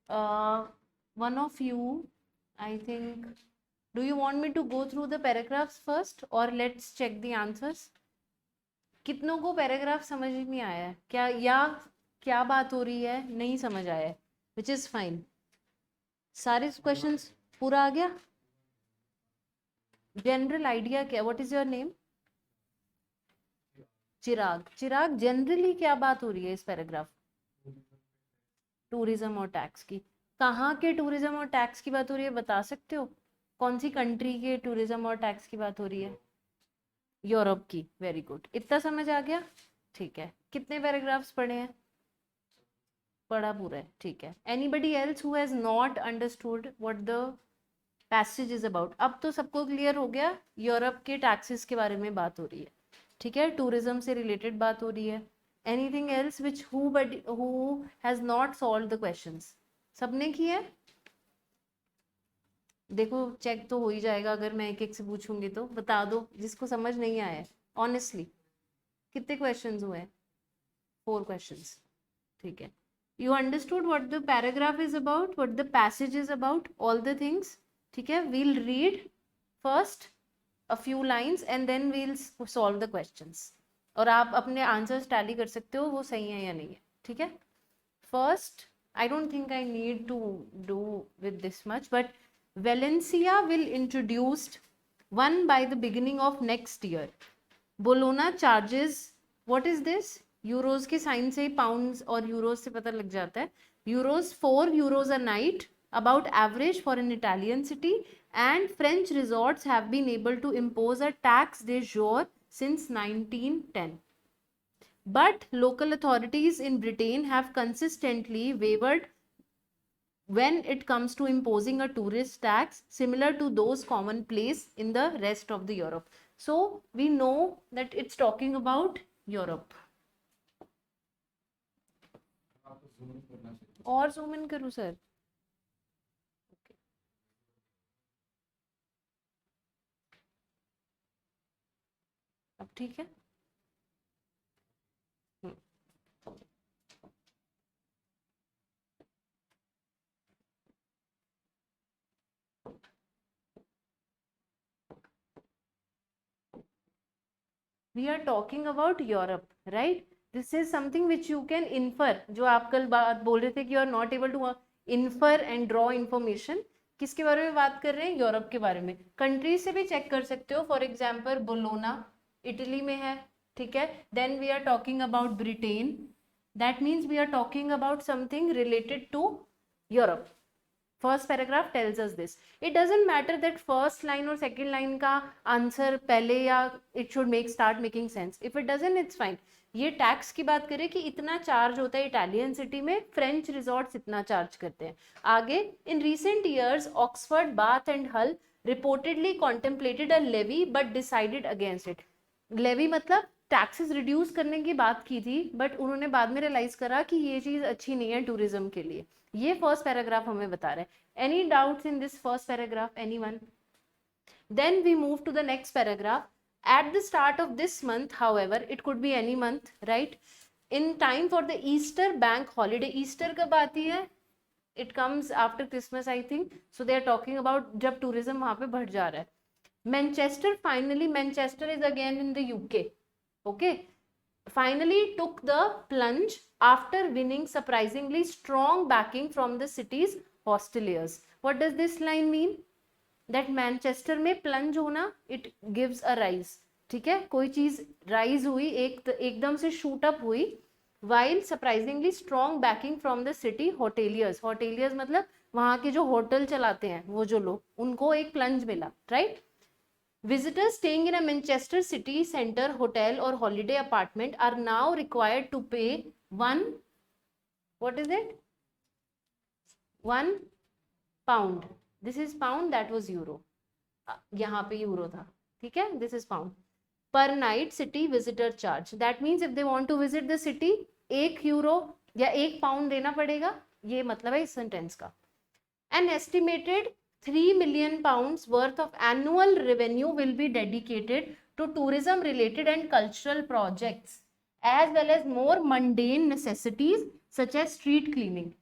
one of you, I think, do you want me to go through the paragraphs first or let's check the answers? कितनों को paragraph समझ नहीं आया है क्या, या क्या बात हो रही है नहीं समझ आया है, विच इज फाइन. सारे क्वेश्चंस पूरा आ गया. जनरल आइडिया क्या, what is your name? Chirag. Chirag, generally क्या बात हो रही है इस पैराग्राफ? टूरिज्म और टैक्स की. कहाँ के टूरिज्म और टैक्स की बात हो रही है, बता सकते हो? कौन सी कंट्री के टूरिज्म और टैक्स की बात हो रही है? यूरोप की. Very good. इतना समझ आ गया? ठीक है. कितने पैराग्राफ्स पढ़े हैं? पढ़ा पूरा है. ठीक है. Anybody else who has not understood what the passage is about? अब तो सबको क्लियर हो गया. यूरोप के टैक्सेस के बारे में बात हो रही है. ठीक है. टूरिज्म से रिलेटेड बात हो रही है. Anything else which who has not solve the questions? सबने किया है? देखो चेक तो हो ही जाएगा. अगर मैं एक एक से पूछूंगी तो बता दो जिसको समझ नहीं आया है ऑनेस्टली. कितने क्वेश्चंस हुए? 4 क्वेश्चंस. ठीक है. You understood what the paragraph is about, what the passage is about, all the things. ठीक है. We'll read first a few lines and then we'll solve the questions. और आप अपने आंसर्स टैली कर सकते हो वो सही है या नहीं है. ठीक है. First, I don't think I need to do with this much, but Valencia will introduced one by the beginning of next year. Bologna charges, what is this? Euros के साइन से पाउंड्स और यूरोज से पता लग जाता है. Euros 4 euros a night, about average for an Italian city, and French resorts have been able to impose a tax de jour since 1910. But local authorities in Britain have consistently wavered when it comes to imposing a tourist tax similar to those commonplace in the rest of the Europe. So we know that it's talking about Europe. और zoom in करूँ sir? अब ठीक है. We are talking about Europe, right? This is something which you can infer. जो आप कल बात बोल रहे थे कि you are not able to infer and draw information. किसके बारे में बात कर रहे हैं? यूरोप के बारे में. कंट्री से भी चेक कर सकते हो. फॉर एग्जाम्पल बोलोना इटली में है. ठीक है. Then we are talking about Britain. That means we are talking about something related to Europe. First paragraph tells us this. It doesn't matter that first line और second line का answer पहले या it should make start making sense. If it doesn't it's fine. ये tax की बात करें कि इतना चार्ज होता है इटालियन सिटी में, फ्रेंच रिजॉर्ट्स इतना चार्ज करते हैं. आगे, in recent years Oxford, Bath and Hull reportedly contemplated a levy but decided against it. Levy मतलब टैक्सेस रिड्यूस करने की बात की थी, बट उन्होंने बाद में रियलाइज करा कि ये चीज अच्छी नहीं है टूरिज्म के लिए. ये फर्स्ट पैराग्राफ हमें बता रहा है. Any doubts in this first paragraph? Anyone? Then we move to the next paragraph. At the start of this month, however, it could be any month, right? In time for the Easter bank holiday. Easter कब आती है? It comes after Christmas, I think. So they are talking about जब tourism वहाँ पे बढ़ जा रहा है. Manchester finally, Manchester is again in the UK. Okay. Finally took the plunge after winning surprisingly strong backing from the city's hosteliers. What does this line mean? That Manchester में plunge होना, it gives a rise. ठीक है. कोई चीज rise हुई, एकदम से shoot up हुई. While surprisingly strong banking from the city hoteliers. Hoteliers मतलब वहां के जो होटल चलाते हैं वो जो लोग, उनको एक प्लंज मिला. Right. Visitors staying in a Manchester city center hotel or holiday apartment are now required to pay what is it? £1. This is pound, that was euro. यहाँ पे euro था. ठीक है. This is pound. Per night city visitor charge. That means if they want to visit the city, €1 या £1 देना पड़ेगा. ये मतलब है इस सेंटेंस का. An estimated £3 million worth of annual revenue will be dedicated to tourism related and cultural projects, as well as more mundane necessities such as street cleaning.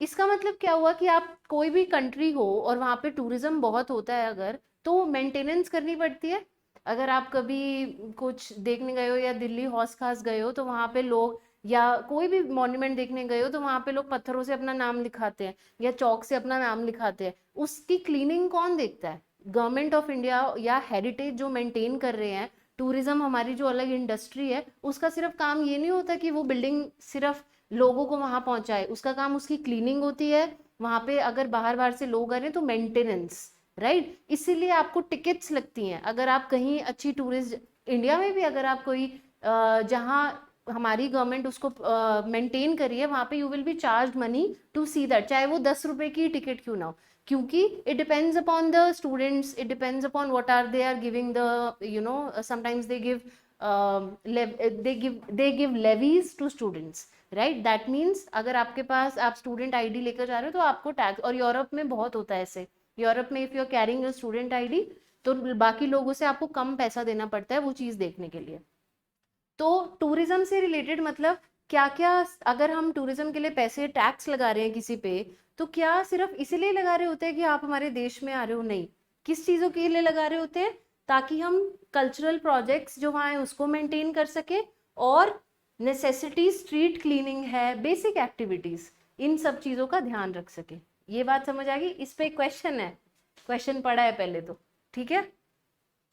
इसका मतलब क्या हुआ कि आप कोई भी कंट्री हो और वहाँ पे टूरिज्म बहुत होता है अगर, तो मेंटेनेंस करनी पड़ती है। अगर आप कभी कुछ देखने गए हो या दिल्ली हौस खास गए हो तो वहाँ पे लोग, या कोई भी मॉन्यूमेंट देखने गए हो तो वहाँ पे लोग पत्थरों से अपना नाम लिखाते हैं या चौक से अपना नाम लिखाते हैं। उसकी क्लीनिंग कौन देखता है? गवर्नमेंट ऑफ इंडिया या हेरिटेज जो मेंटेन कर रहे हैं। टूरिज्म हमारी जो अलग इंडस्ट्री है, उसका सिर्फ काम ये नहीं होता कि वो बिल्डिंग सिर्फ लोगों को वहां पहुंचाए, उसका काम उसकी क्लीनिंग होती है। वहां पे अगर बाहर बाहर से लोग आ रहे हैं तो मेंटेनेंस, राइट। इसीलिए आपको टिकट्स लगती हैं अगर आप कहीं अच्छी टूरिस्ट, इंडिया में भी अगर आप कोई जहाँ हमारी गवर्नमेंट उसको मेंटेन करी है वहां पे you will be charge money to see that, चाहे वो 10 रुपए की टिकट क्यों ना हो। क्योंकि it depends upon the students, it depends upon what are they are giving the, you know, sometimes they give they give levies to students, right. That means अगर आपके पास आप स्टूडेंट आईडी लेकर जा रहे हो तो आपको टैक्स, और यूरोप में बहुत होता है ऐसे। यूरोप में if you are carrying a student ID तो बाकी लोगों से आपको कम पैसा देना पड़ता है वो चीज देखने के लिए। तो टूरिज्म से रिलेटेड मतलब क्या क्या, अगर हम टूरिज्म के लिए पैसे टैक्स लगा रहे हैं किसी पे, तो क्या सिर्फ इसीलिए लगा रहे होते हैं कि आप हमारे देश में आ रहे हो? नहीं। किस चीजों के लिए लगा रहे होते हैं? ताकि हम कल्चरल प्रोजेक्ट्स जो वहाँ हैं उसको मेंटेन कर सके, और नेसेसिटी, स्ट्रीट क्लीनिंग है, बेसिक एक्टिविटीज, इन सब चीजों का ध्यान रख सके। ये बात समझ आ गई? इस पे क्वेश्चन है, क्वेश्चन पढ़ा है पहले तो, ठीक है।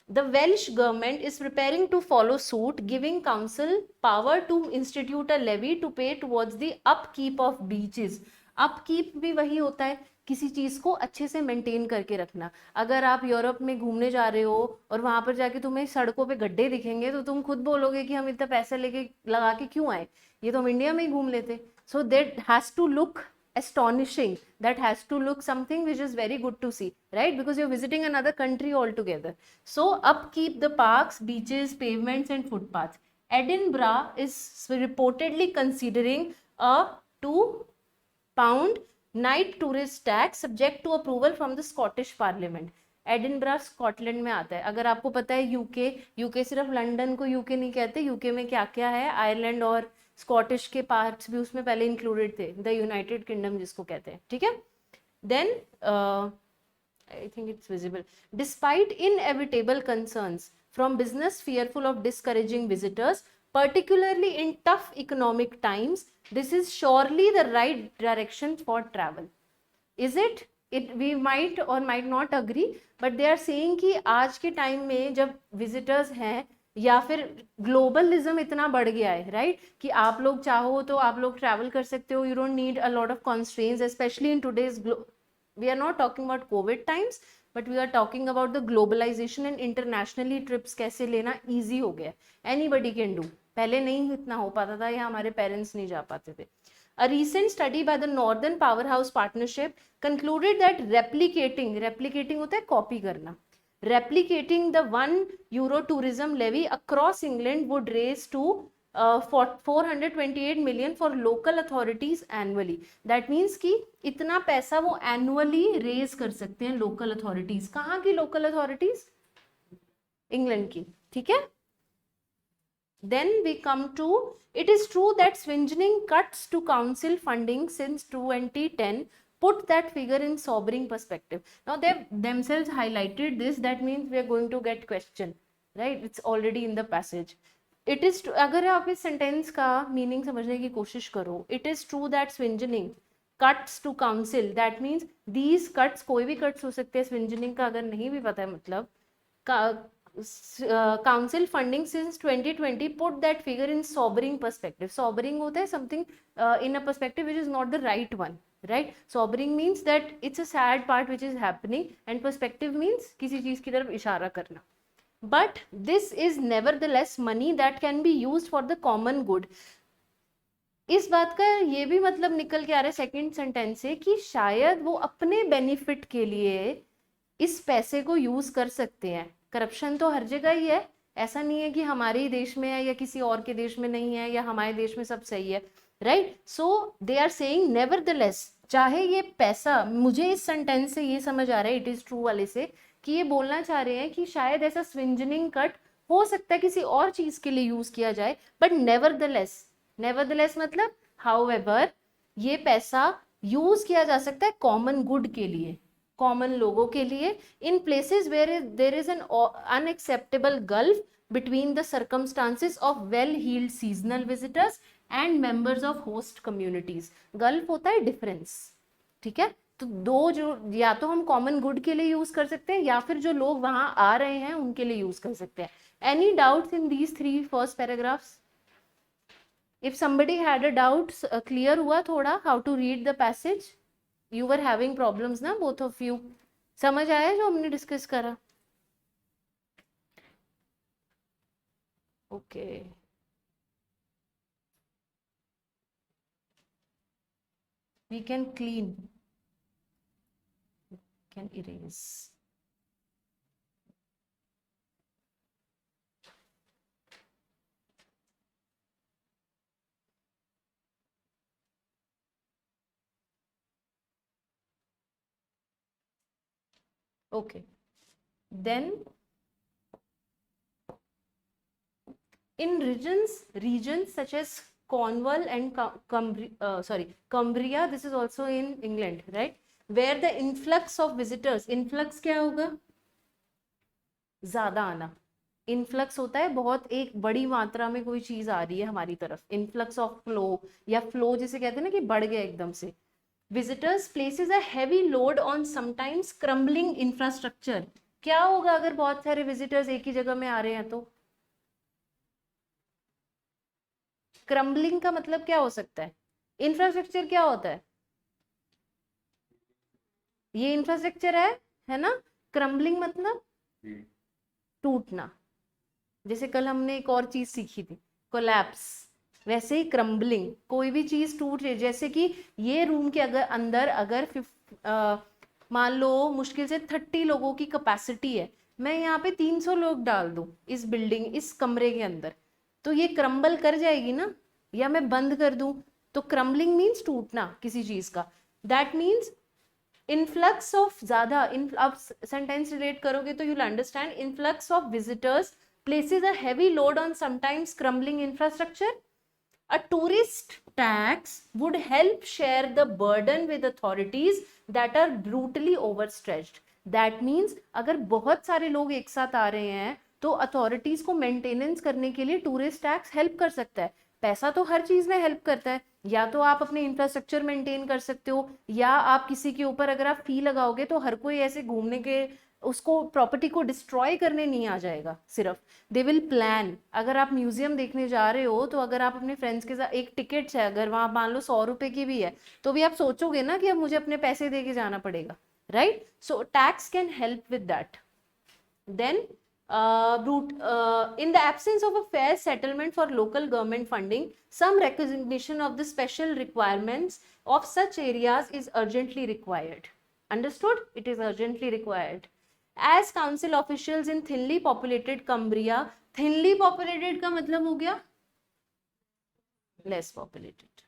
The Welsh government is preparing to follow suit, giving council power to institute a levy to pay towards the upkeep of beaches. upkeep भी वही होता है, किसी चीज को अच्छे से मेंटेन करके रखना। अगर आप यूरोप में घूमने जा रहे हो और वहां पर जाके तुम्हें सड़कों पे गड्ढे दिखेंगे तो तुम खुद बोलोगे कि हम इतना पैसा लेके लगा के क्यों आए, ये तो हम इंडिया में ही घूम लेते। So that has to look astonishing, that has to look something which is very good to see, right? Because you're visiting another country altogether. So upkeep the parks, beaches, pavements and footpaths. Edinburgh is reportedly considering a £2 night tourist tax subject to approval from the Scottish Parliament. Edinburgh Scotland में आता है। अगर आपको पता है UK, UK सिर्फ London को UK नहीं कहते, यूके में क्या क्या है, आयरलैंड और स्कॉटिश के पार्ट्स भी उसमें पहले इंक्लूडेड थे, द यूनाइटेड किंगडम जिसको कहते हैं, ठीक है। Then I think it's visible, despite inevitable concerns from business fearful of discouraging visitors, particularly in tough economic times, this is surely the right direction for travel. Is it? It we might or might not agree, but they are saying कि आज के time में जब visitors हैं या फिर globalism इतना बढ़ गया है, राइट, कि आप लोग चाहो तो आप लोग ट्रैवल कर सकते हो, you don't need a lot of constraints, specially in today's, we are not talking about covid times, but we are talking about the globalisation and internationally trips कैसे लेना ईजी हो गया, एनीबडी कैन डू। पहले नहीं इतना हो पाता था या हमारे पेरेंट्स नहीं जा पाते थे। A recent study by the Northern Powerhouse Partnership concluded that replicating होता है कॉपी करना, replicating the €1 tourism levy across England would raise to 428 million for local authorities annually. That means कि इतना पैसा वो annually raise कर सकते हैं local authorities। कहाँ की local authorities? इंग्लैंड की, ठीक है। Then we come to, it is true that swingeing cuts to council funding since 2010 put that figure in sobering perspective. Now they themselves highlighted this, that means we are going to get question, right? It's already in the passage. It is true, अगर आप इस sentence का meaning समझने की कोशिश करो, it is true that swingeing cuts to council, that means these cuts, कोई भी cuts हो सकते हैं, swingeing का अगर नहीं भी पता है मतलब, council funding since 2020 put that figure in sobering perspective. Sobering होता है something in a perspective which is not the right one, right? Sobering means that it's a sad part which is happening, and perspective means किसी चीज की तरफ इशारा करना। But this is nevertheless money that can be used for the common good. इस बात का ये भी मतलब निकल के आ रहा है सेकंड सेंटेंस से कि शायद वो अपने बेनिफिट के लिए इस पैसे को यूज कर सकते हैं। करप्शन तो हर जगह ही है, ऐसा नहीं है कि हमारे ही देश में है या किसी और के देश में नहीं है या हमारे देश में सब सही है, right. So they are saying nevertheless, चाहे ये पैसा, मुझे इस सेंटेंस से ये समझ आ रहा है इट इज ट्रू वाले से, कि ये बोलना चाह रहे हैं कि शायद ऐसा स्विंजनिंग कट हो सकता है किसी और चीज के लिए यूज किया जाए, बट नेवरदलेस मतलब हाउएवर ये पैसा यूज किया जा सकता है कॉमन गुड के लिए, कॉमन लोगों के लिए, in places where there is an unacceptable gulf between the circumstances of well heeled seasonal visitors and members of host communities. Gulf होता है डिफरेंस, ठीक है। तो दो जो, या तो हम कॉमन गुड के लिए यूज कर सकते हैं या फिर जो लोग वहां आ रहे हैं उनके लिए यूज कर सकते हैं। Any doubts in these 3 first paragraphs? If somebody had a doubt, clear हुआ थोड़ा how to read the passage? You were having problems ना both of you? समझ आया जो हमने डिस्कस करा? Okay. We can clean. We can erase. Okay. Then in regions such as Cornwall and Cumbria, this is also in England, right? Where the influx of visitors, influx क्या होगा? ज्यादा आना। Influx होता है बहुत एक बड़ी मात्रा में कोई चीज आ रही है हमारी तरफ, इनफ्लक्स ऑफ फ्लो, या फ्लो जिसे कहते हैं ना कि बढ़ गया एकदम से। Visitors places a heavy load on sometimes crumbling infrastructure. क्या होगा अगर बहुत सारे विजिटर्स एक ही जगह में आ रहे हैं तो? क्रम्बलिंग का मतलब क्या हो सकता है? इंफ्रास्ट्रक्चर क्या होता है? ये इंफ्रास्ट्रक्चर है ना। क्रम्बलिंग मतलब टूटना। जैसे कल हमने एक और चीज सीखी थी, कोलैप्स, वैसे ही क्रम्बलिंग, कोई भी चीज टूट रही। जैसे कि ये रूम के अंदर अगर मान लो मुश्किल से 30 लोगों की कैपेसिटी है, मैं यहाँ पे 300 लोग डाल दूं इस बिल्डिंग, इस कमरे के अंदर, तो ये क्रम्बल कर जाएगी ना। या मैं बंद कर दूं, तो क्रम्बलिंग मीन्स टूटना किसी चीज का। दैट मीन्स इनफ्लक्स ऑफ ज्यादा, आप सेंटेंस रिलेट करोगे तो you'll understand. Influx of visitors places a heavy load on sometimes crumbling infrastructure. A tourist tax would help share the burden with authorities that are brutally overstretched. That means अगर बहुत सारे लोग एक साथ आ रहे हैं तो अथॉरिटीज को मेंटेनेंस करने के लिए टूरिस्ट टैक्स हेल्प कर सकता है। पैसा तो हर चीज में हेल्प करता है, या तो आप अपने इंफ्रास्ट्रक्चर मेंटेन कर सकते हो, या आप किसी के ऊपर अगर आप फी लगाओगे तो हर कोई ऐसे घूमने के उसको प्रॉपर्टी को डिस्ट्रॉय करने नहीं आ जाएगा। सिर्फ दे विल प्लान। अगर आप म्यूजियम देखने जा रहे हो तो अगर आप अपने फ्रेंड्स के साथ, एक टिकट है अगर वहां मान लो 100 रुपए की भी है, तो भी आप सोचोगे ना कि अब मुझे अपने पैसे दे के जाना पड़ेगा, right? So tax can help with that. Then in the absence of a fair settlement for local government funding, some recognition of the special requirements of such areas is urgently required. Understood? It is urgently required. As council officials in thinly populated Cumbria, thinly populated का मतलब हो गया less populated,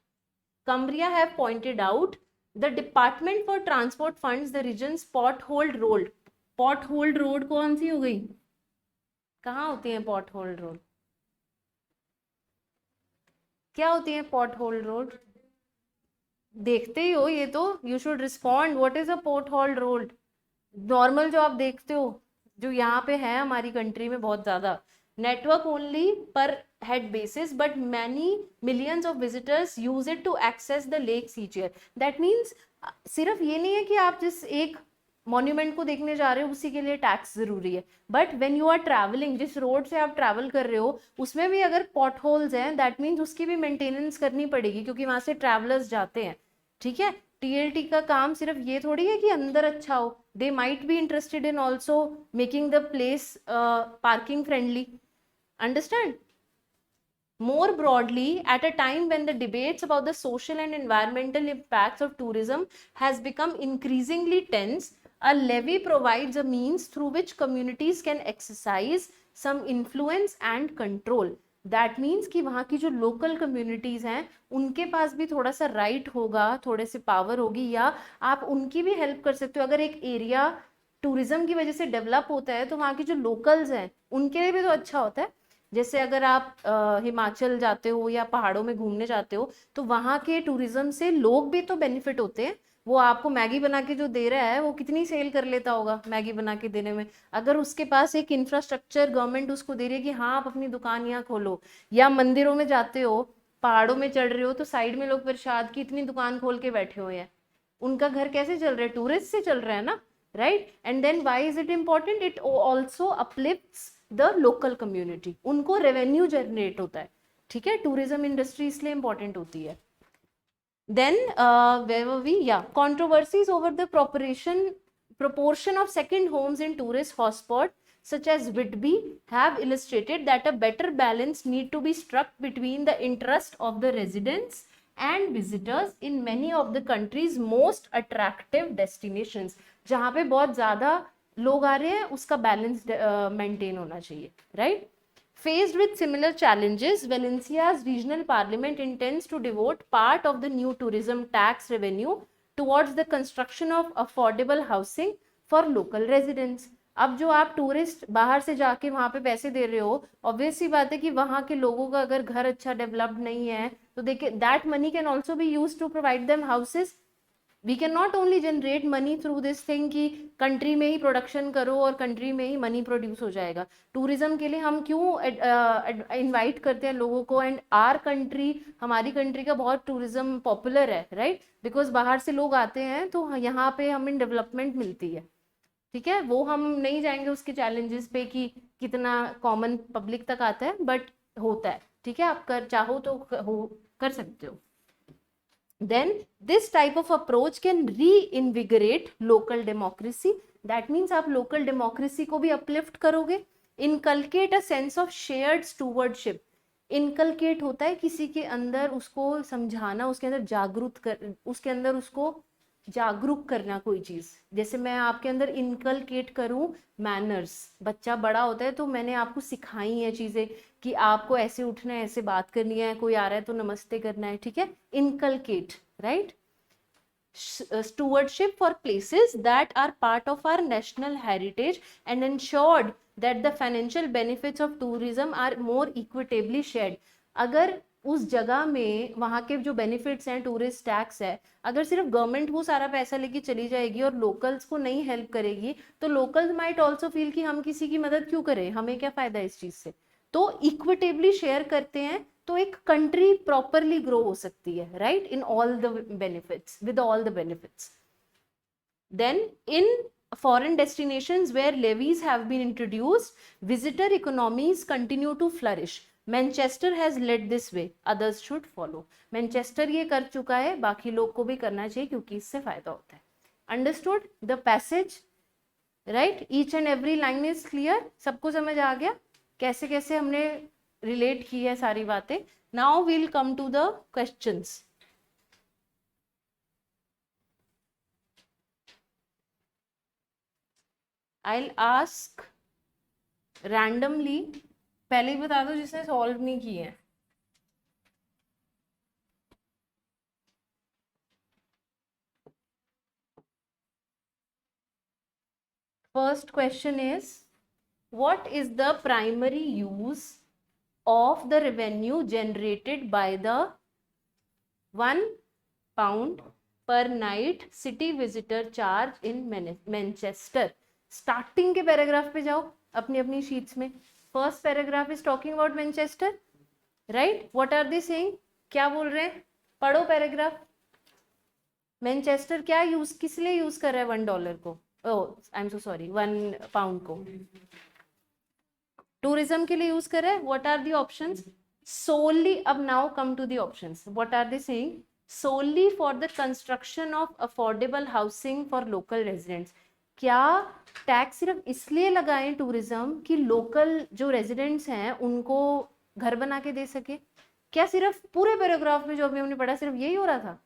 Cumbria have pointed out, the Department for Transport funds the region's potholed road. Potholed road कौन सी हो गई? कहाँ होती है potholed road? क्या होती है potholed road? देखते ही हो ये तो, you should respond. What is a potholed road? Normal जो आप देखते हो, जो यहाँ पे है हमारी कंट्री में बहुत ज्यादा, network only per head basis, but many millions of visitors use it to access the lakes each year. That means सिर्फ ये नहीं है कि आप जिस एक मॉन्यूमेंट को देखने जा रहे हो उसी के लिए टैक्स जरूरी है, but when you are travelling, जिस रोड से आप ट्रैवल कर रहे हो उसमें भी अगर पॉट होल्स हैं, दैट मीन्स उसकी भी मेंटेनेंस करनी पड़ेगी, क्योंकि वहां से ट्रैवलर्स जाते हैं, ठीक है। टीएलटी का काम सिर्फ ये थोड़ी है कि अंदर अच्छा हो, they might be interested in also making the place parking friendly. Understand? More broadly, at a time when the debates about the social and environmental impacts of tourism has become increasingly tense, a levy provides a means through which communities can exercise some influence and control. That means कि वहाँ की जो local communities हैं उनके पास भी थोड़ा सा right होगा, थोड़े से पावर होगी, या आप उनकी भी हेल्प कर सकते हो। अगर एक एरिया टूरिज्म की वजह से डेवलप होता है तो वहाँ के जो लोकल्स हैं उनके लिए भी तो अच्छा होता है। जैसे अगर आप हिमाचल जाते हो या पहाड़ों में घूमने जाते हो तो वहाँ के टूरिज्म से लोग भी तो बेनिफिट होते हैं। वो आपको मैगी बना के जो दे रहा है वो कितनी सेल कर लेता होगा मैगी बना के देने में। अगर उसके पास एक इंफ्रास्ट्रक्चर गवर्नमेंट उसको दे रही है कि हाँ आप अपनी दुकान यहाँ खोलो, या मंदिरों में जाते हो, पहाड़ों में चढ़ रहे हो तो साइड में लोग प्रसाद की इतनी दुकान खोल के बैठे हुए हैं, उनका घर कैसे चल रहा है? टूरिस्ट से चल रहा है ना, right? And then why is it important? It also uplifts the local community, उनको रेवेन्यू जनरेट होता है, ठीक है? टूरिज्म इंडस्ट्री इसलिए इंपॉर्टेंट होती है। Then where were we? Yeah, controversies over the proportion of second homes in tourist hotspot such as Whitby have illustrated that a better balance need to be struck between the interest of the residents and visitors in many of the country's most attractive destinations. जहाँ पे बहुत ज़्यादा लोग आ रहे हैं उसका balance maintain होना चाहिए, right? Faced with similar challenges, Valencia's regional parliament intends to devote part of the new tourism tax revenue towards the construction of affordable housing for local residents. अब जो आप टूरिस्ट बाहर से जाके वहां पे पैसे दे रहे हो, ऑब्वियस सी बात है कि वहां के लोगों का अगर घर अच्छा डेवलप्ड नहीं है तो देखिए that money can also be use to provide them houses. We can not only generate money through this thing कि कंट्री में ही प्रोडक्शन करो और कंट्री में ही मनी प्रोड्यूस हो जाएगा। टूरिज्म के लिए हम क्यों इनवाइट करते हैं लोगों को? एंड आर कंट्री, हमारी कंट्री का बहुत टूरिज्म पॉपुलर है, राइट? बिकॉज बाहर से लोग आते हैं तो यहाँ पे हमें डेवलपमेंट मिलती है, ठीक है? वो हम नहीं जाएंगे उसके चैलेंजेस पे कि कितना कॉमन पब्लिक तक आता है, बट होता है, ठीक है? आप चाहो तो कर सकते हो। Then this type of approach can reinvigorate local democracy. That means आप local democracy को भी uplift करोगे। Inculcate a sense of shared stewardship. Inculcate होता है किसी के अंदर उसको समझाना, उसके अंदर उसके अंदर उसको जागरूक करना कोई चीज। जैसे मैं आपके अंदर इनकलकेट करूं मैनर्स, बच्चा बड़ा होता है तो मैंने आपको सिखाई है चीजें कि आपको ऐसे उठना है, ऐसे बात करनी है, कोई आ रहा है तो नमस्ते करना है, ठीक है? Inculcate, right? Stewardship for places that are part of our national heritage and ensured that the financial benefits of tourism are more equitably shared. अगर उस जगह में वहां के जो बेनिफिट्स हैं, टूरिस्ट टैक्स है, अगर सिर्फ गवर्नमेंट वो सारा पैसा लेके चली जाएगी और लोकल्स को नहीं हेल्प करेगी तो लोकल्स माइट ऑल्सो फील कि हम किसी की मदद क्यों करें, हमें क्या फायदा इस चीज से? तो इक्विटेबली शेयर करते हैं तो एक कंट्री प्रॉपरली ग्रो हो सकती है, right? In all the benefits, with all the benefits. Then in foreign destinations where levies have been introduced, visitor economies continue to flourish. Manchester has led this way, others should follow. Manchester ये कर चुका है, बाकी लोग को भी करना चाहिए क्योंकि इससे फायदा होता है। Understood the passage, right? Each and every line is clear, सबको समझ आ गया कैसे कैसे हमने रिलेट की है सारी बातें? Now we'll come to the questions. I'll ask randomly, पहले ही बता दो जिसने सॉल्व नहीं किए हैं। First question is, what is the primary use of the revenue generated by the £1 per night city visitor charge in Manchester? Starting के paragraph पे जाओ अपनी अपनी शीट्स में। First paragraph is talking about Manchester, right? What are they saying? क्या बोल रहे हैं? पढ़ो पैराग्राफ। मैनचेस्टर क्या यूज, किस लिए यूज कर रहा है $1 को? ओह आई एम सो सॉरी, £1 को टूरिज्म के लिए यूज कर रहा है। What are the options? Solely, अब now come to the options. What are they saying? Solely for the construction of affordable housing for local residents. क्या टैक्स सिर्फ इसलिए लगाएं टूरिज्म कि लोकल जो रेजिडेंट्स हैं उनको घर बना के दे सके? क्या सिर्फ पूरे पैराग्राफ में जो अभी हमने पढ़ा सिर्फ यही हो रहा था?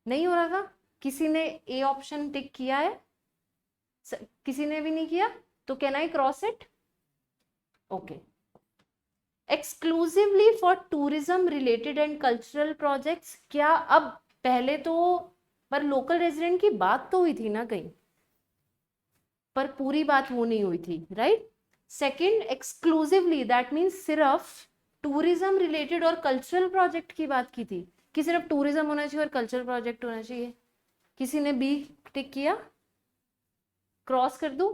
नहीं हो रहा था। किसी ने ए ऑप्शन टिक किया है? किसी ने भी नहीं किया? तो can I cross it? Okay. Exclusively for tourism related and cultural projects. क्या अब, पहले तो पर लोकल रेजिडेंट की बात तो हुई थी ना कहीं, पर पूरी बात वो नहीं हुई थी, right? Second, exclusively, that means सिर्फ टूरिज्म रिलेटेड और कल्चरल प्रोजेक्ट की बात की थी कि सिर्फ टूरिज्म होना चाहिए और कल्चरल प्रोजेक्ट होना चाहिए। किसी ने बी टिक किया, क्रॉस कर दूं?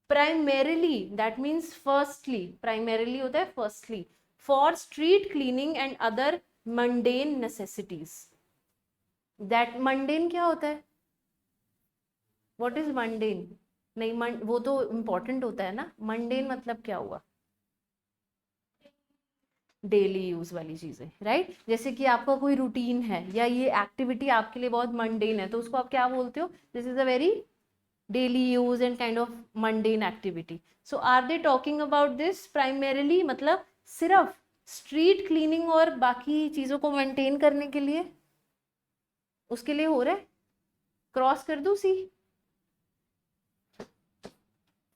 Primarily, that means firstly, primarily होता है firstly, for street cleaning and other mundane necessities. That mundane क्या होता है? What is mundane? नहीं, वो तो इम्पोर्टेंट होता है ना। मंडेन मतलब क्या हुआ? डेली यूज वाली चीजें, राइट? जैसे कि आपका कोई रूटीन है या ये एक्टिविटी आपके लिए बहुत मंडेन है, तो उसको आप क्या बोलते हो? This is a very daily use and kind of mundane activity. So are they talking about this primarily, मतलब सिर्फ स्ट्रीट क्लीनिंग और बाकी चीजों को मेंटेन करने के लिए, उसके लिए हो रहा है? क्रॉस कर दूं सी?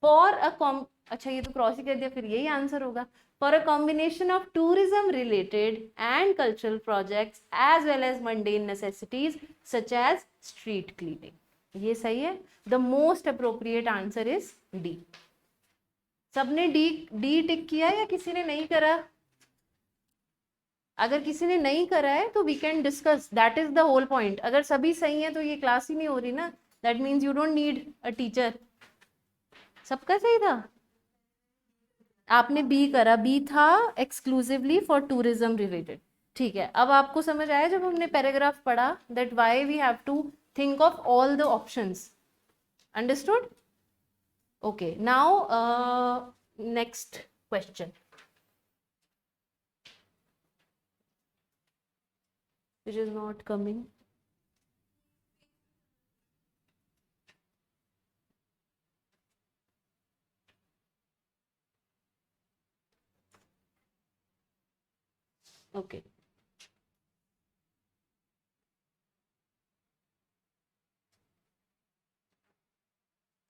फॉर अ अच्छा, ये तो क्रॉस ही कर दिया, फिर यही आंसर होगा। For a combination of tourism related and cultural projects as well as mundane necessities such as street cleaning. ये सही है। The most appropriate answer is D. सबने डी डी टिक किया या किसी ने नहीं करा? अगर किसी ने नहीं करा है तो we can discuss, that is the whole point. अगर सभी सही है तो ये क्लास ही नहीं हो रही ना, that means you don't need a teacher. सबका सही था? आपने बी करा, बी था एक्सक्लूसिवली फॉर टूरिज्म रिलेटेड। ठीक है, अब आपको समझ आया जब हमने पैराग्राफ पढ़ा that why we have to think of all the options. Understood? Okay, now next question, which is not coming. Okay.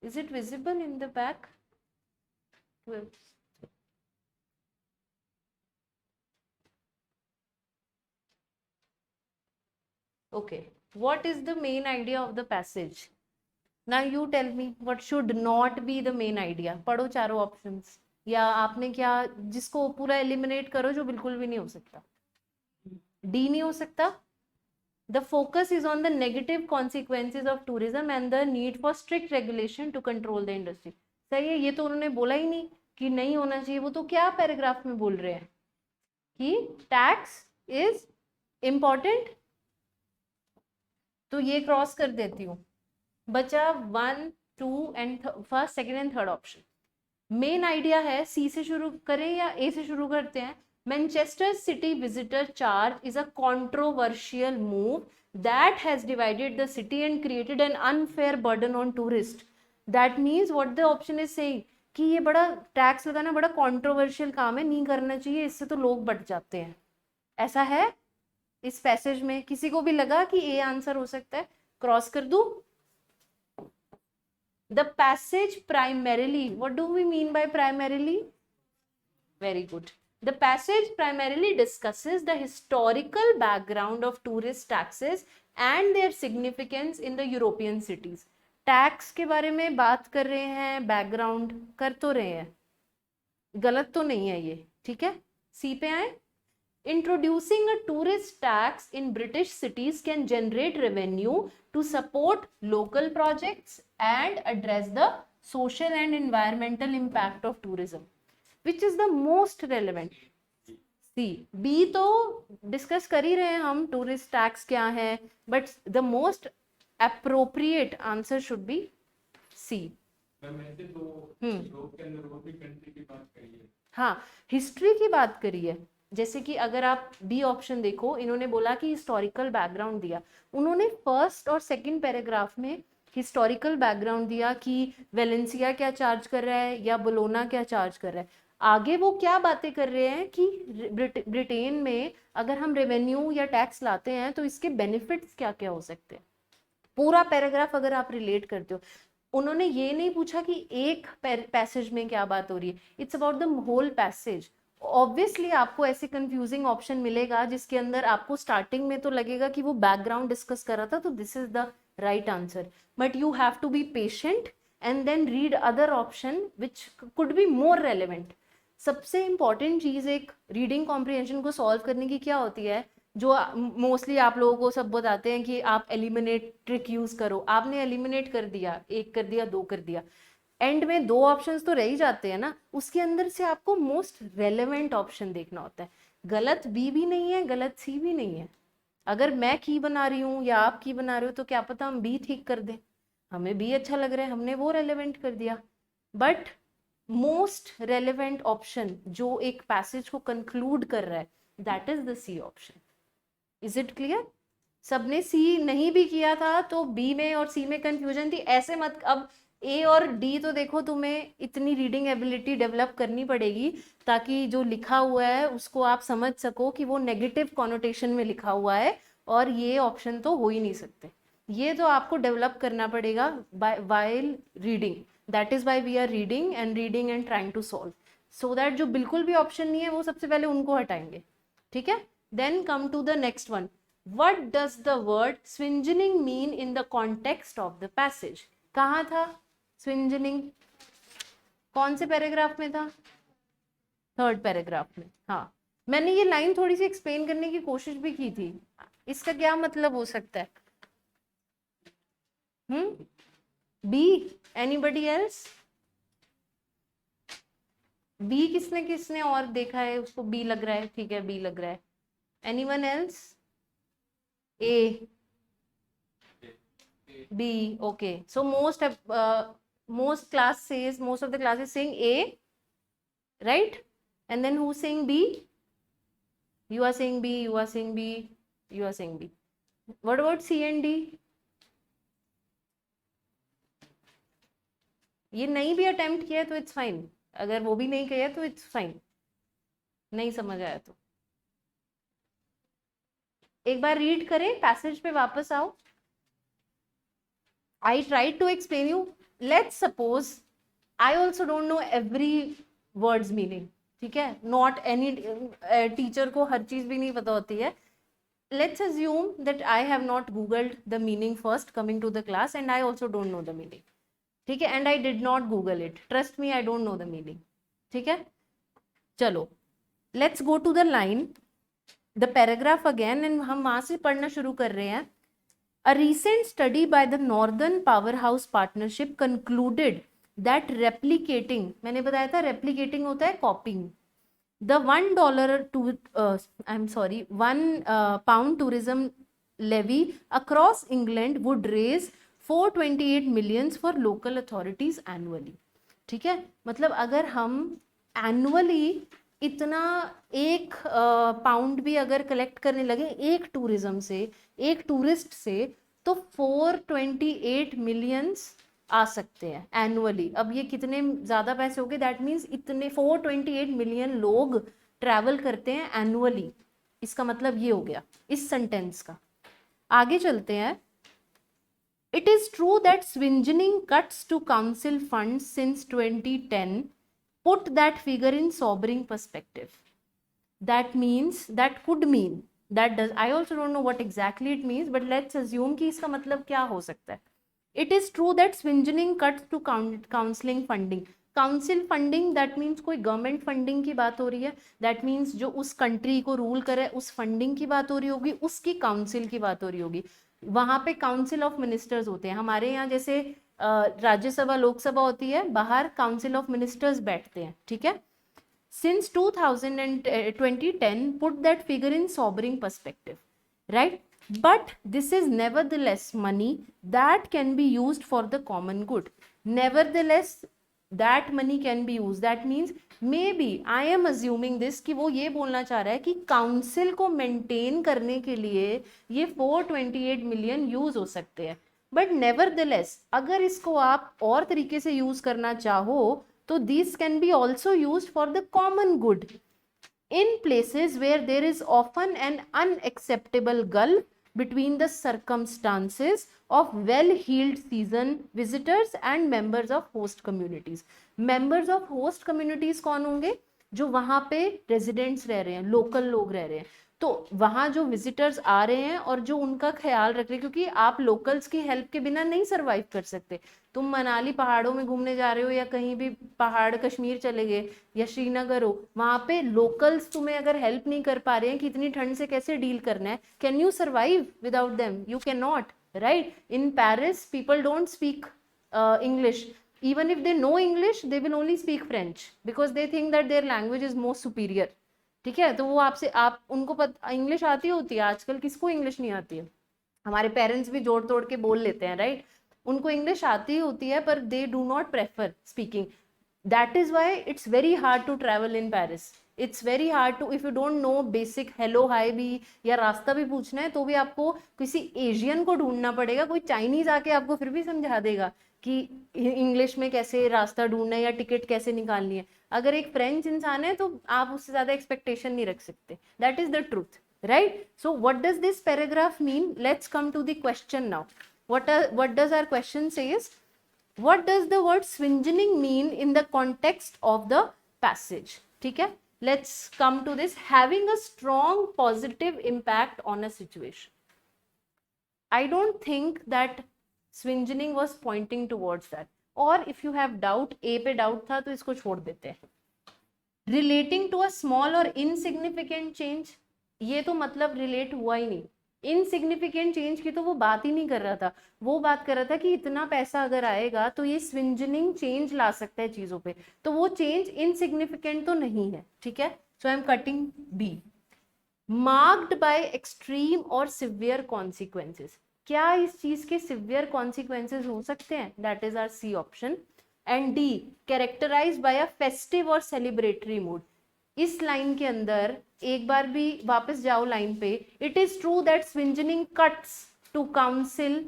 Is it visible in the back? Well, okay. What is the main idea of the passage? Now you tell me what should not be the main idea. पढ़ो चारों options, या आपने क्या, जिसको पूरा eliminate करो जो बिल्कुल भी नहीं हो सकता। डी नहीं हो सकता। The focus is on the negative consequences of tourism and the need for strict regulation to control the industry. सही है, ये तो उन्होंने बोला ही नहीं कि नहीं होना चाहिए। वो तो क्या पैराग्राफ में बोल रहे हैं कि टैक्स इज इम्पॉर्टेंट, तो ये क्रॉस कर देती हूँ। बचा 1, 2 and first, second and third option. Main idea है, सी से शुरू करें या ए से शुरू करते हैं? Manchester city visitor charge is a controversial move that has divided the city and created an unfair burden on tourists. That means what the option is saying कि ये बड़ा टैक्स लगाना बड़ा कंट्रोवर्शियल काम है, नहीं करना चाहिए, इससे तो लोग बढ़ जाते हैं। ऐसा है इस पैसेज में? किसी को भी लगा कि ए आंसर हो सकता है? क्रॉस कर दूं? The passage primarily, what do we mean by primarily? Very good. The passage primarily discusses the historical background of tourist taxes and their significance in the European cities. Tax के बारे में बात कर रहे हैं, बैकग्राउंड कर तो रहे हैं, गलत तो नहीं है ये, ठीक है? सी पे आए। Introducing a tourist tax in British cities can generate revenue to support local projects and address the social and environmental impact of tourism. Which is the most relevant? C. B तो डिस्कस कर ही रहे हैं हम, tourist tax क्या है, but the most appropriate answer should be C. हाँ, history की बात करी है। जैसे कि अगर आप बी ऑप्शन देखो, इन्होंने बोला कि हिस्टोरिकल बैकग्राउंड दिया, उन्होंने फर्स्ट और सेकंड पैराग्राफ में हिस्टोरिकल बैकग्राउंड दिया कि वेलेंसिया क्या चार्ज कर रहा है या बोलोना क्या चार्ज कर रहा है। आगे वो क्या बातें कर रहे हैं कि ब्रिटेन में अगर हम रेवेन्यू या टैक्स लाते हैं तो इसके बेनिफिट्स क्या क्या हो सकते हैं। पूरा पैराग्राफ अगर आप रिलेट करते हो, उन्होंने ये नहीं पूछा कि एक पैसेज में क्या बात हो रही है, it's about the whole passage. Obviously आपको ऐसे कंफ्यूजिंग ऑप्शन मिलेगा जिसके अंदर आपको स्टार्टिंग में तो लगेगा कि वो बैकग्राउंड डिस्कस कर रहा था, तो this is the right answer, but you have to be patient and then read other option which could be more relevant. सबसे important चीज़ एक रीडिंग कॉम्प्रिहेंशन को सॉल्व करने की क्या होती है, जो मोस्टली आप लोगों को सब बताते हैं कि आप एलिमिनेट ट्रिक यूज करो. आपने एलिमिनेट कर दिया, एक कर दिया, दो कर दिया, एंड में दो ऑप्शंस तो रह ही जाते हैं ना, उसके अंदर से आपको मोस्ट रेलेवेंट ऑप्शन देखना होता है. गलत बी भी नहीं है, गलत सी भी नहीं है. अगर मैं की बना रही हूँ या आप की बना रहे हो तो क्या पता हम बी ठीक कर दें, हमें बी अच्छा लग रहा है, हमने वो रेलेवेंट कर दिया. बट मोस्ट रेलेवेंट ऑप्शन जो एक पैसेज को कंक्लूड कर रहा है, that is the C option. Is it clear? सबने सी नहीं भी किया था तो बी में और सी में कंफ्यूजन थी, ऐसे मत. अब ए और डी तो देखो, तुम्हें इतनी रीडिंग एबिलिटी डेवलप करनी पड़ेगी ताकि जो लिखा हुआ है उसको आप समझ सको कि वो नेगेटिव कॉनोटेशन में लिखा हुआ है, और ये ऑप्शन तो हो ही नहीं सकते. ये तो आपको डेवलप करना पड़ेगा while reading. That is why we are reading and trying to solve, so that जो बिल्कुल भी ऑप्शन नहीं है वो सबसे पहले उनको हटाएंगे. ठीक है? Then come to the next one. What does the word swingeing mean in the context of the passage? कहाँ था swingeing? कौन से पैराग्राफ में था? थर्ड पैराग्राफ में. हाँ, मैंने ये लाइन थोड़ी सी एक्सप्लेन करने की कोशिश भी की थी. इसका क्या मतलब हो सकता है? बी. Anybody else? बी किसने किसने और देखा है उसको बी लग रहा है? ठीक है, बी लग रहा है. Anyone else? A, B, okay. So most of the class is saying A, right? And then who's saying B? You are saying B, you are saying B, you are saying B. What about C and D? ये नहीं भी attempt किया तो it's fine. अगर वो भी नहीं किया तो इट्स फाइन. नहीं समझ आया तो एक बार रीड करें, पैसेज पे वापस आओ. I tried to explain you. Let's suppose I also don't know every words meaning. ठीक है? नॉट एनी टीचर को हर चीज भी नहीं पता होती है. Let's assume that I have not googled the meaning first coming to the class, and I also don't know the meaning. ठीक है? And I did not google it. Trust me, I don't know the meaning. ठीक है? चलो, let's go to the line, the paragraph again, and हम वहां से पढ़ना शुरू कर रहे हैं. A recent study by the Northern Powerhouse Partnership concluded that replicating, मैंने बताया था replicating होता है copying. The £1 tourism levy across England would raise 428 millions for local authorities annually. ठीक है? मतलब अगर हम annually इतना एक पाउंड भी अगर कलेक्ट करने लगे एक टूरिज्म से, एक टूरिस्ट से, तो 428 मिलियंस आ सकते हैं एनुअली. अब ये कितने ज़्यादा पैसे हो गए? दैट मीन्स इतने 428 मिलियन लोग ट्रैवल करते हैं एनुअली. इसका मतलब ये हो गया इस सेंटेंस का. आगे चलते हैं. It is true that swingeing cuts to council funds since 2010 put that figure in sobering perspective. That means, that could mean, that does, I also don't know what exactly it means, but let's assume कि इसका मतलब क्या हो सकता है. It is true that swingeing cuts to counseling funding. Council funding, that means कोई government funding की बात हो रही है. That means जो उस कंट्री को रूल करे उस फंडिंग की बात हो रही होगी, उसकी काउंसिल की बात हो रही होगी. वहां पे काउंसिल ऑफ मिनिस्टर्स होते हैं. हमारे यहाँ जैसे राज्यसभा लोकसभा होती है, बाहर काउंसिल ऑफ मिनिस्टर्स बैठते हैं. ठीक है? Since 2010 put that figure in sobering perspective, right? But this is nevertheless money that can be used for the common good. Nevertheless that money can be use. That means may be I am assuming this कि वो ये बोलना चाह रहा है कि council को maintain करने के लिए ये 428 मिलियन यूज हो सकते हैं. बट नेवरदलेस अगर इसको आप और तरीके से यूज करना चाहो तो this can be also use for the common good in places where there is often an unacceptable gulf between the circumstances of well-heeled season visitors and members of host communities. Members of host communities कौन होंगे? जो वहां पे residents रह रहे हैं, local लोग रह रहे हैं. तो वहाँ जो विजिटर्स आ रहे हैं और जो उनका ख्याल रख रहे हैं, क्योंकि आप लोकल्स की हेल्प के बिना नहीं सरवाइव कर सकते। तुम मनाली पहाड़ों में घूमने जा रहे हो या कहीं भी पहाड़ कश्मीर चले गए या श्रीनगर हो, वहां पे लोकल्स तुम्हें अगर हेल्प नहीं कर पा रहे हैं कि इतनी ठंड से कैसे डील करना है, can you survive without them? You can not, right? In Paris people don't speak English, even if they know English they will only speak French because they think that their language is more superior। ठीक है, तो वो आपसे, आप उनको English आती होती है, आजकल किसको इंग्लिश नहीं आती है? हमारे पेरेंट्स भी जोड़ तोड़ के बोल लेते हैं, राइट? उनको इंग्लिश आती होती है पर they do not prefer speaking. That is why it's very hard to travel in Paris. It's very hard to, if you don't know basic hello hi भी, या रास्ता भी पूछना है तो भी आपको किसी एशियन को ढूंढना पड़ेगा, कोई चाइनीज आके आपको फिर भी समझा देगा कि इंग्लिश में कैसे रास्ता ढूंढना है या टिकट कैसे निकालनी है। अगर एक फ्रेंच इंसान है तो आप उससे ज्यादा एक्सपेक्टेशन नहीं रख सकते। That is the truth, right? So what does this paragraph mean? Let's come to the question now. what does our question says? What does the word swingeing mean in the context of the passage? ठीक है, let's come to this. Having a strong positive impact on a situation. I don't think that swingeing was pointing towards that. और if you have doubt, A पे doubt था तो इसको छोड़ देते हैं। Relating to a small or insignificant change, ये तो मतलब रिलेट हुआ ही नहीं। इनसिग्निफिकेंट चेंज की तो वो बात ही नहीं कर रहा था, वो बात कर रहा था कि इतना पैसा अगर आएगा तो ये स्विंजनिंग चेंज ला सकता है चीजों पे, तो वो चेंज इनसिग्निफिकेंट तो नहीं है। ठीक है, so I am cutting B. Marked by extreme और सिवियर कॉन्सिक्वेंसेस, क्या इस चीज के सिवियर कॉन्सिक्वेंसेस हो सकते हैं? That is our C option. And D, characterized by a festive और सेलिब्रेटरी मूड। इस लाइन के अंदर एक बार भी वापस जाओ लाइन पे। It is true that swingeing cuts to council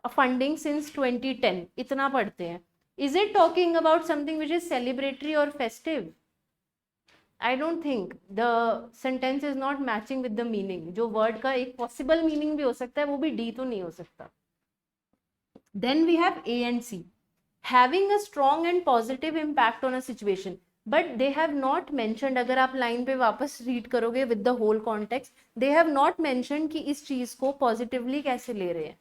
funding since 2010, इतना पढ़ते हैं। Is it talking about something which is celebratory और festive? I don't think, the sentence is not matching with the meaning. जो word का एक possible meaning भी हो सकता है वो भी डी तो नहीं हो सकता। Then we have A and C. Having a strong and positive impact on a situation, but they have not mentioned, अगर आप लाइन पे वापस रीड करोगे with the whole context, they have not mentioned कि इस चीज को पॉजिटिवली कैसे ले रहे हैं।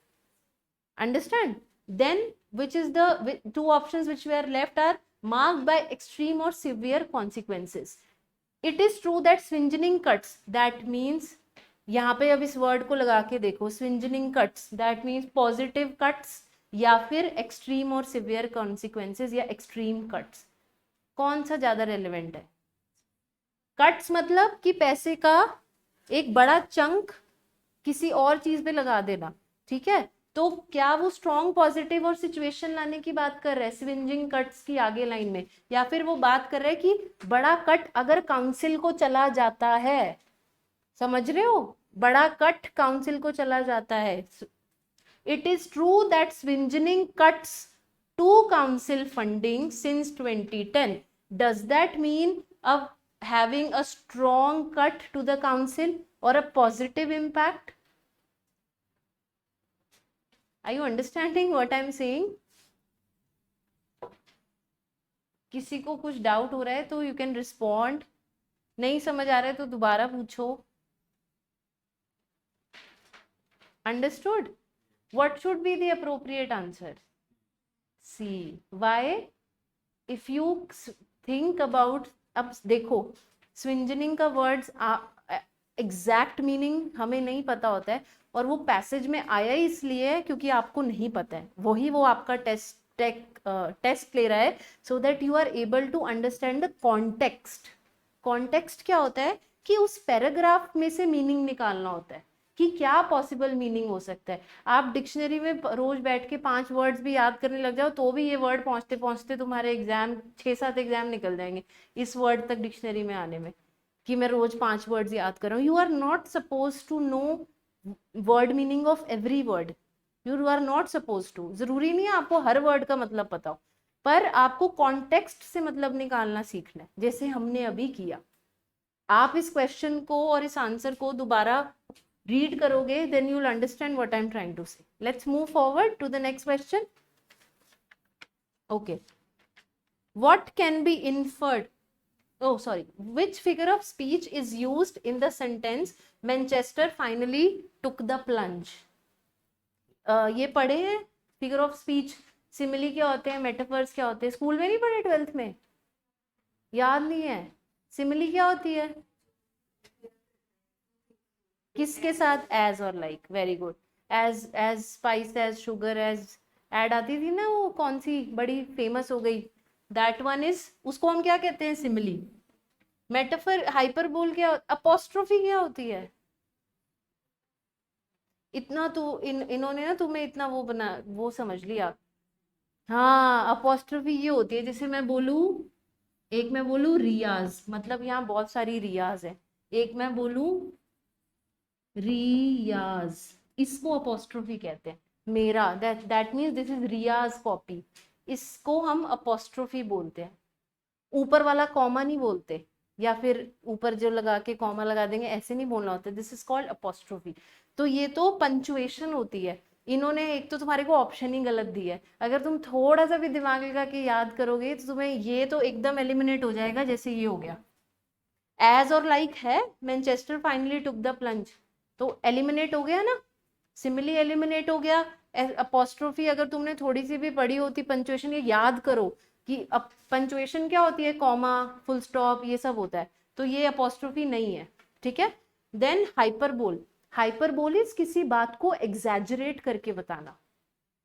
Understand? Then which is the two options which we are left are marked by extreme और severe consequences. It is true that swingeing cuts, that means, यहाँ पे अब इस वर्ड को लगा के देखो, swingeing cuts that means positive cuts या फिर एक्सट्रीम और सिवियर कॉन्सिक्वेंसेस या एक्सट्रीम कट्स, कौन सा ज्यादा रेलेवेंट है? कट्स मतलब कि पैसे का एक बड़ा चंक किसी और चीज पे लगा देना। ठीक है, तो क्या वो स्ट्रॉन्ग पॉजिटिव और सिचुएशन लाने की बात कर रहा है स्विंजिंग कट्स की आगे लाइन में, या फिर वो बात कर रहा है कि बड़ा कट अगर काउंसिल को चला जाता है? समझ रहे हो, बड़ा कट काउंसिल को चला जाता है। It is true that swingeing cuts to council funding since 2010. Does that mean of having a strong cut to the council or a positive impact? Are you understanding what I'm saying? किसी को कुछ doubt हो रहा है तो you can respond, नहीं समझ आ रहा है तो दोबारा पूछो। Understood? What should be the appropriate answer? C. Why? If you think about, अब देखो स्विंजनिंग का वर्ड्स एग्जैक्ट मीनिंग हमें नहीं पता होता है, और वो पैसेज में आया इसलिए क्योंकि आपको नहीं पता है, वही वो आपका टेस्ट ले रहा है, so that you are able to understand the context. Context क्या होता है कि उस पैराग्राफ में से मीनिंग निकालना होता है कि क्या पॉसिबल मीनिंग हो सकता है। आप डिक्शनरी में रोज बैठ के 5 वर्ड्स भी याद करने लग जाओ तो भी ये वर्ड पहुंचते पहुंचते तुम्हारे एग्जाम 6-7 एग्जाम निकल जाएंगे इस वर्ड तक डिक्शनरी में आने में, कि मैं रोज 5 वर्ड्स याद कर रहा हूँ। You are not suppose to know word meaning of every word, you are not suppose to. जरूरी नहीं है आपको हर वर्ड का मतलब पता हो, पर आपको कॉन्टेक्स्ट से मतलब निकालना सीखना है, जैसे हमने अभी किया। आप इस क्वेश्चन को और इस आंसर को दोबारा read करोगे, then you will understand what I am trying to say. Let's move forward to the next question. Okay. What can be inferred? oh sorry, which figure of speech is used in the sentence Manchester finally took the plunge? ये पढ़े हैं figure of speech, simile क्या होते हैं, metaphors क्या होते हैं, school में नहीं पढ़े, 12th में याद नहीं है? सिमिली क्या होती है? किसके साथ? एज और like, very good. As spice, as sugar, as एड आती थी ना, वो कौन सी बड़ी फेमस हो गई, दैट वन इज, उसको हम क्या कहते हैं? सिमिली। मेटाफर, हाइपरबोल क्या, अपोस्ट्रोफी क्या होती है? इतना तो इन्होंने ना तुम्हें इतना वो बना, वो समझ लिया। हाँ, अपोस्ट्रोफी ये होती है, जैसे मैं बोलूं, एक मैं बोलूं रियाज, मतलब यहाँ बहुत सारी रियाज है, एक मैं बोलूं रियाज, इसको अपोस्ट्रोफी कहते हैं। मेरा, that means this is Riyaz copy, इसको हम अपोस्ट्रोफी बोलते हैं। ऊपर वाला कॉमा नहीं बोलते, या फिर ऊपर जो लगा के कॉमा लगा देंगे, ऐसे नहीं बोलना होता, दिस इज कॉल्ड अपोस्ट्रोफी। तो ये तो पंचुएशन होती है। इन्होंने एक तो तुम्हारे को ऑप्शन ही गलत दी है, अगर तुम थोड़ा सा भी दिमाग लगा के याद करोगे तो तुम्हें ये तो एकदम एलिमिनेट हो जाएगा, जैसे ये हो गया। एज और लाइक है, Manchester finally took the plunge, तो एलिमिनेट हो गया ना, सिमिली एलिमिनेट हो गया। अपोस्ट्रोफी अगर तुमने थोड़ी सी भी पढ़ी होती पंचुएशन, ये याद करो कि अब पंचुएशन क्या होती है, कॉमा, फुल स्टॉप, ये सब होता है, तो ये अपोस्ट्रोफी नहीं है, ठीक है। देन हाइपरबोल, हाइपरबोल इज किसी बात को एग्जैजरेट करके बताना।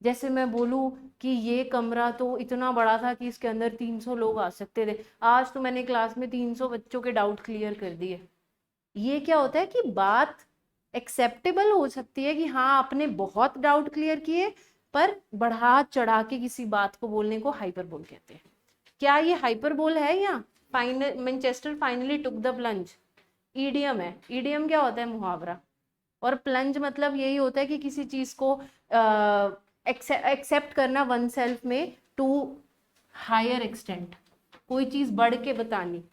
जैसे मैं बोलूं कि ये कमरा तो इतना बड़ा था कि इसके अंदर 300 लोग आ सकते थे, आज तो मैंने क्लास में 300 बच्चों के डाउट क्लियर कर दिए। ये क्या होता है कि बात एक्सेप्टेबल हो सकती है कि हाँ आपने बहुत डाउट क्लियर किए, पर बढ़ा चढ़ा के किसी बात को बोलने को हाइपरबोल कहते हैं। क्या ये हाइपरबोल है? या final, Manchester finally took the plunge idiom है। ईडियम क्या होता है? मुहावरा। और प्लंज मतलब यही होता है कि किसी चीज को एक्सेप्ट करना वन सेल्फ में टू हायर एक्सटेंट, कोई चीज बढ़ के बतानी,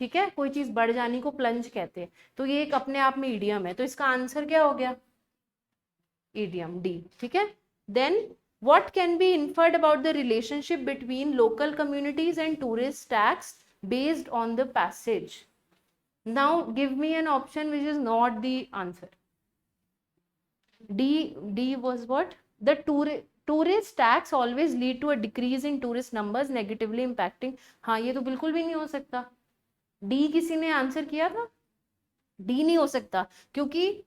ठीक है, कोई चीज बढ़ जानी को प्लंज कहते हैं। तो ये एक अपने आप में ईडियम है, तो इसका आंसर क्या हो गया? ईडियम, डी, ठीक है। Then what can be inferred about the relationship between local communities and tourist tax based on the passage? Now give me an option which is not the answer. D was what? The tourist tax always lead to a decrease in tourist numbers negatively impacting, हाँ ये तो बिल्कुल भी नहीं हो सकता। D किसी ने आंसर किया था? डी नहीं हो सकता, क्योंकि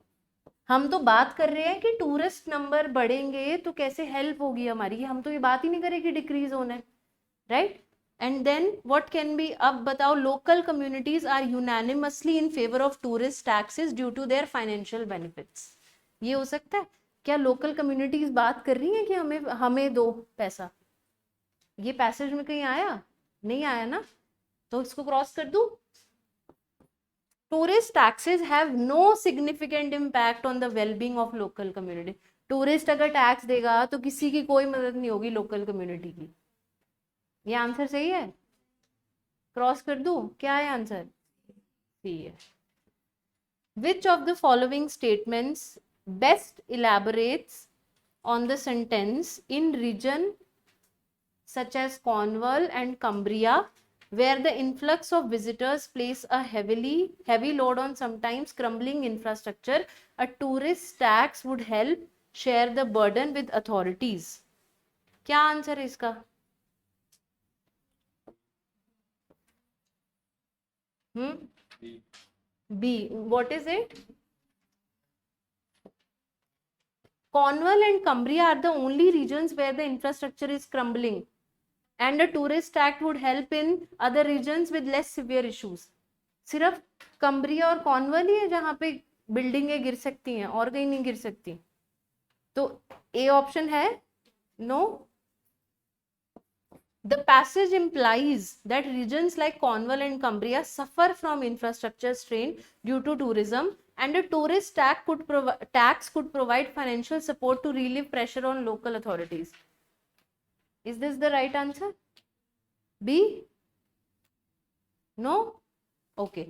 हम तो बात कर रहे हैं कि टूरिस्ट नंबर बढ़ेंगे तो कैसे हेल्प होगी हमारी, हम तो ये बात ही नहीं करें कि डिक्रीज होना है, right. And then what can be, अब बताओ, local communities are unanimously in favour of tourist taxes due to their financial benefits, ये हो सकता है? क्या लोकल कम्युनिटीज बात कर रही हैं कि हमें हमें दो पैसा? ये पैसेज में कहीं आया? नहीं आया ना, तो इसको क्रॉस कर दूं। Tourist taxes have no significant impact on the well-being of local community. Tourist अगर टैक्स देगा तो किसी की कोई मदद नहीं होगी लोकल कम्युनिटी की। ये आंसर सही है? क्रॉस कर दूं? क्या है आंसर? सी है। Which of the following statements best elaborates on the sentence in region such as Cornwall and Cumbria where the influx of visitors place a heavy load on sometimes crumbling infrastructure, a tourist tax would help share the burden with authorities? क्या answer है इसका? B. What is it? Cornwall and Cumbria are the only regions where the infrastructure is crumbling, and a tourist act would help in other regions with less severe issues. सिर्फ कम्ब्रिया और कॉर्नवल ही है जहां पे बिल्डिंगें गिर सकती हैं, और कहीं नहीं गिर सकती, तो ए ऑप्शन है no. The passage implies that regions like Cornwall and Cumbria suffer from infrastructure strain due to tourism, and a tourist tax could provide financial support to relieve pressure on local authorities. Is this the right answer? B? No? Okay.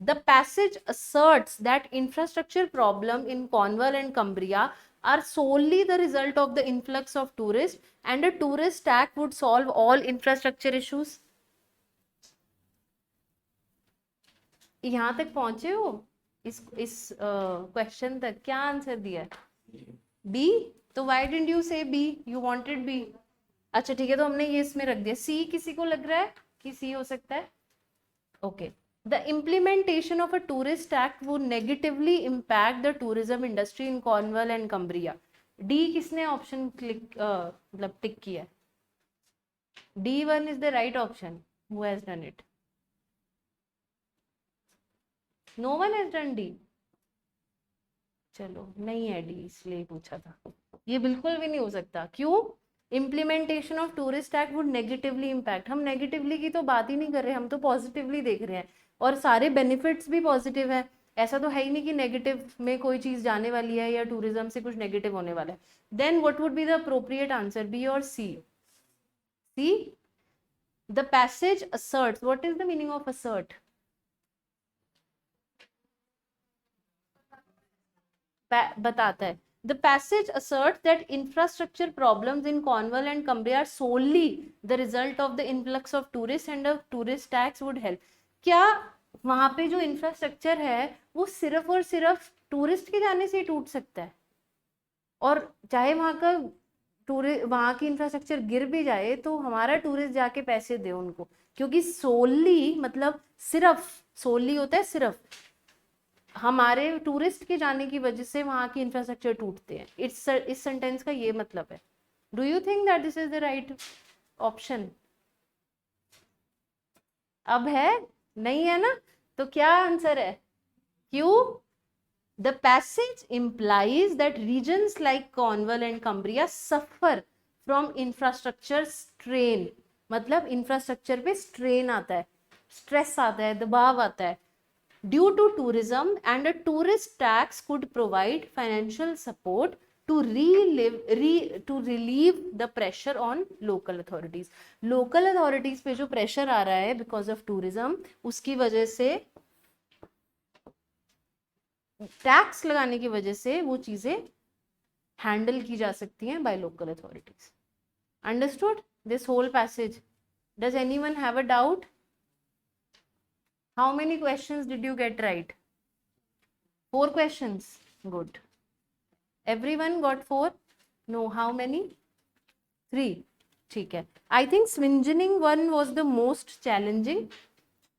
The passage asserts that infrastructure problem in Cornwall and Cumbria are solely the result of the influx of tourists, and a tourist tax would solve all infrastructure issues. यहाँ तक पहुंचे हो इस question तक? क्या answer दिया है? B. तो why didn't you say B? You wanted B. अच्छा ठीक है, तो हमने ये इसमें रख दिया। सी किसी को लग रहा है कि सी हो सकता है? Okay. The implementation of a tourist act would negatively impact the tourism industry in Cornwall and Cumbria. D किसने ऑप्शन क्लिक मतलब टिक किया? D1 is the right option. Who has done it? No one has done D. चलो नहीं है D, इसलिए पूछा था। ये बिल्कुल भी नहीं हो सकता। क्यों? Implementation of tourist act would negatively impact. हम नेगेटिवली की तो बात ही नहीं कर रहे, हम तो पॉजिटिवली देख रहे हैं, और सारे बेनिफिट्स भी पॉजिटिव है। ऐसा तो है ही नहीं कि नेगेटिव में कोई चीज जाने वाली है या टूरिज्म से कुछ नेगेटिव होने वाला है। Then what would be the appropriate answer, B और C? C. The passage asserts. What is the meaning of assert? बताता है. The passage asserts that infrastructure problems in Cornwall and Cumbria are solely the result of the influx of tourists and a tourist tax would help. क्या वहां पे जो infrastructure है वो सिर्फ और सिर्फ टूरिस्ट के जाने से ही टूट सकता है? और चाहे वहां का वहां की इंफ्रास्ट्रक्चर गिर भी जाए तो हमारा टूरिस्ट जाके पैसे दे उनको, क्योंकि सोली मतलब सिर्फ, सोली होता है सिर्फ, हमारे टूरिस्ट के जाने की वजह से वहां की इंफ्रास्ट्रक्चर टूटते हैं। इस सेंटेंस का ये मतलब है। Do you think that this is the right option? अब है? नहीं है ना? तो क्या आंसर है? क्यों? The passage implies that regions like Cornwall and Cumbria suffer from infrastructure strain. मतलब इंफ्रास्ट्रक्चर पे स्ट्रेन आता है, स्ट्रेस आता है, दबाव आता है, due to tourism, and a tourist tax could provide financial support to relieve the pressure on local authorities. Local authorities पे जो pressure आ रहा है because of tourism, उसकी वजह से, टैक्स लगाने की वजह से वो चीजें हैंडल की जा सकती हैं by local authorities. Understood this whole passage? Does anyone have a doubt? How many questions did you get right? 4 questions. Good. Everyone got 4? No. How many? 3. ठीक है। I think swingeing one was the most challenging.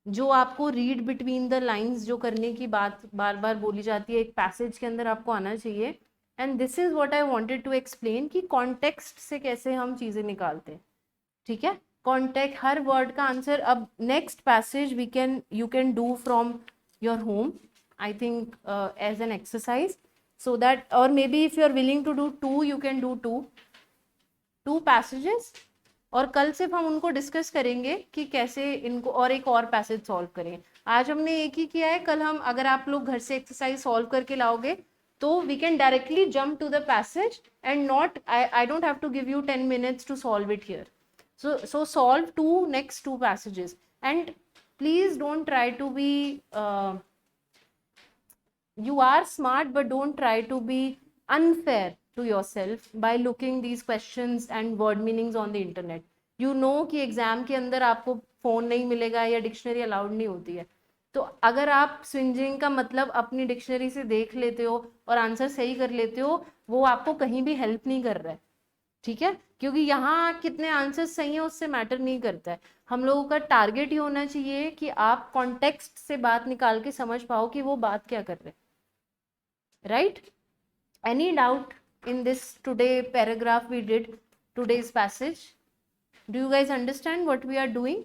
जो आपको read between the lines जो करने की बात बार बार बोली जाती है, एक पैसेज के अंदर आपको आना चाहिए। And this is what I wanted to explain कि कॉन्टेक्स्ट से कैसे हम चीजें निकालते हैं। ठीक है, कॉन्टेक्स्ट, हर वर्ड का आंसर। अब next passage you can do from your home, I think as an exercise, so that, और maybe if you are willing to do 2, you can do 2 passages, और कल सिर्फ हम उनको डिस्कस करेंगे कि कैसे इनको, और एक और पैसेज सॉल्व करेंगे। आज हमने एक ही किया है, कल हम, अगर आप लोग घर से एक्सरसाइज सॉल्व करके लाओगे तो we can directly jump to the passage and not, I don't have to give you 10 minutes to solve it here. so solve next two passages, and please don't try to be you are smart, but don't try to be unfair to yourself by looking these questions and word meanings on the internet. You know कि exam के अंदर आपको phone नहीं मिलेगा या dictionary allowed नहीं होती है, तो अगर आप स्विंजिंग का मतलब अपनी डिक्शनरी से देख लेते हो और आंसर सही कर लेते हो, वो आपको कहीं भी हेल्प नहीं कर रहा है। ठीक है, क्योंकि यहाँ कितने आंसर सही है उससे मैटर नहीं करता है। हम लोगों का टारगेट ये होना चाहिए कि आप कॉन्टेक्स्ट से बात निकाल के समझ पाओ कि वो बात क्या कर रहे हैं। Right? Any doubt in this today paragraph we did, today's passage? Do you guys understand what we are doing?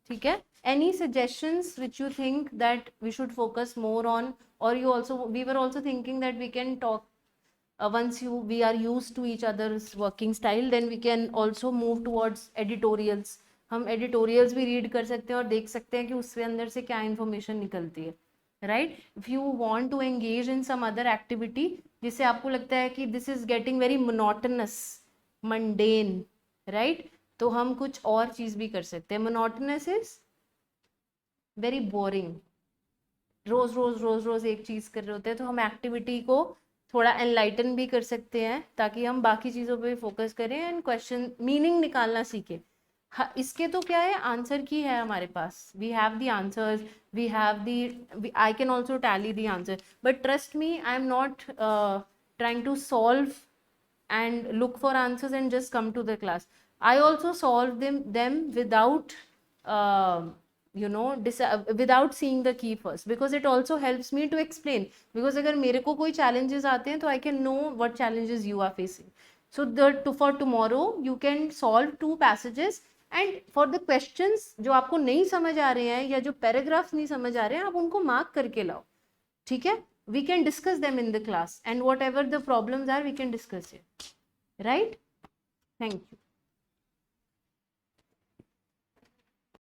ठीक है? Any suggestions which you think that we should focus more on, or we were also thinking that we can talk once we are used to each other's working style, then we can also move towards editorials. हम editorials भी read कर सकते हैं और देख सकते हैं कि उसके अंदर से क्या information निकलती है। Right? If you want to engage in some other activity जिससे आपको लगता है कि this is getting very monotonous, mundane, right? तो हम कुछ और चीज भी कर सकते हैं। monotonous is very boring, रोज रोज रोज रोज एक चीज कर रहे होते हैं, तो हम एक्टिविटी को थोड़ा एनलाइटन भी कर सकते हैं ताकि हम बाकी चीजों पे फोकस करें एंड क्वेश्चन मीनिंग निकालना सीखें। हाँ, इसके तो क्या है, आंसर की है हमारे पास, we have the answers, we have the, I can also tally the answer, but trust me, I am not trying to solve and look for answers and just come to the class. I also solve them without without seeing the key first, because it also helps me to explain, because अगर मेरे को कोई challenges आते हैं तो I can know what challenges you are facing. So for tomorrow you can solve 2 passages, and for the questions जो आपको नहीं समझ आ रहे हैं या जो paragraphs नहीं समझ आ रहे हैं, आप उनको mark करके लाओ, ठीक है? We can discuss them in the class, and whatever the problems are we can discuss it, right? Thank you.